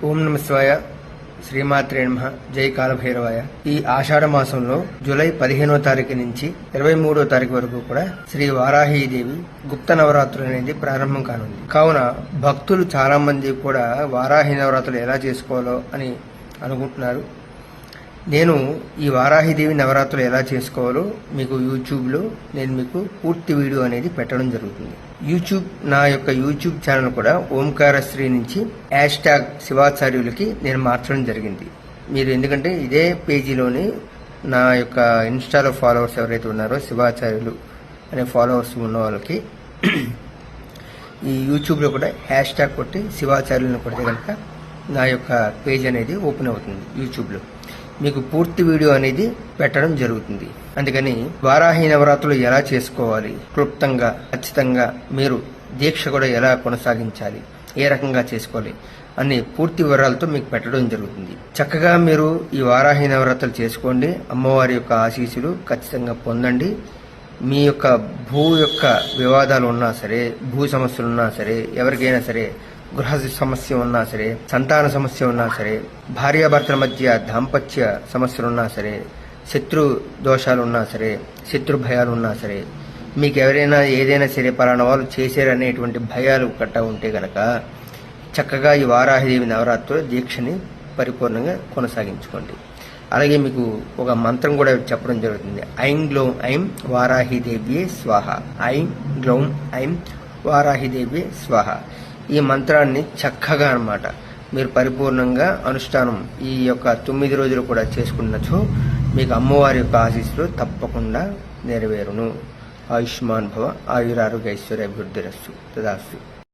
ఓం నమ శివాయ, శ్రీమాత్రే నమః. జై కాలభైరవాయ. ఈ ఆషాఢ మాసంలో జూలై 15వ తారీఖు నుంచి 23వ తారీఖు వరకు కూడా శ్రీ వారాహీదేవి గుప్త నవరాత్రులు అనేది ప్రారంభం కానుంది. కావున భక్తులు చాలా మంది కూడా వారాహి నవరాత్రులు ఎలా చేసుకోవాలో అని అనుకుంటున్నారు. నేను ఈ వారాహిదేవి నవరాత్రులు ఎలా చేసుకోవాలో మీకు యూట్యూబ్లో నేను మీకు పూర్తి వీడియో అనేది పెట్టడం జరుగుతుంది. నా యొక్క యూట్యూబ్ ఛానల్ కూడా ఓంకారశ్రీ నుంచి #శివాచార్యులకి నేను మార్చడం జరిగింది. మీరు ఎందుకంటే ఇదే పేజీలోని నా యొక్క ఇన్స్టాలో ఫాలోవర్స్ ఎవరైతే ఉన్నారో శివాచార్యులు అనే ఫాలోవర్స్ ఉన్న వాళ్ళకి ఈ యూట్యూబ్లో కూడా #, కొట్టి శివాచార్యులను కొడితే కనుక నా యొక్క పేజ్ అనేది ఓపెన్ అవుతుంది. యూట్యూబ్లో మీకు పూర్తి వీడియో అనేది పెట్టడం జరుగుతుంది. అందుకని వారాహి నవరాత్రులు ఎలా చేసుకోవాలి, క్లుప్తంగా ఖచ్చితంగా మీరు దీక్ష కూడా ఎలా కొనసాగించాలి, ఏ రకంగా చేసుకోవాలి అనే పూర్తి వివరాలతో మీకు పెట్టడం జరుగుతుంది. చక్కగా మీరు ఈ వారాహి నవరాత్రులు చేసుకోండి. అమ్మవారి యొక్క ఆశీస్సులు ఖచ్చితంగా పొందండి. మీ యొక్క భూ యొక్క వివాదాలు ఉన్నా సరే, భూ సమస్యలు ఉన్నా సరే, ఎవరికైనా సరే గృహ సమస్య ఉన్నా సరే, సంతాన సమస్య ఉన్నా సరే, భార్యాభర్తల మధ్య దాంపత్య సమస్యలు ఉన్నా సరే, శత్రు దోషాలు ఉన్నా సరే, శత్రు భయాలు ఉన్నా సరే, మీకు ఎవరైనా ఏదైనా సరే పలానా వాళ్ళు చేశారనేటువంటి భయాలు కట్ట ఉంటే గనక చక్కగా ఈ వారాహిదేవి నవరాత్రుల దీక్షని పరిపూర్ణంగా కొనసాగించుకోండి. అలాగే మీకు ఒక మంత్రం కూడా చెప్పడం జరుగుతుంది. ఐం గ్లౌం ఐం వారాహిదేవ్యే స్వాహ. ఐం గ్లౌం ఐం వారాహిదేవ్యే స్వాహ. ఈ మంత్రాన్ని చక్కగా అన్నమాట మీరు పరిపూర్ణంగా అనుష్ఠానం ఈ యొక్క 9 రోజులు కూడా చేసుకున్నచో మీకు అమ్మవారి యొక్క ఆశీస్సులు తప్పకుండా నెరవేరును. ఆయుష్మాన్ భవ, ఆయురారోగ్య ఐశ్వర్య అభివృద్ధిరస్సు. తదాస్తు.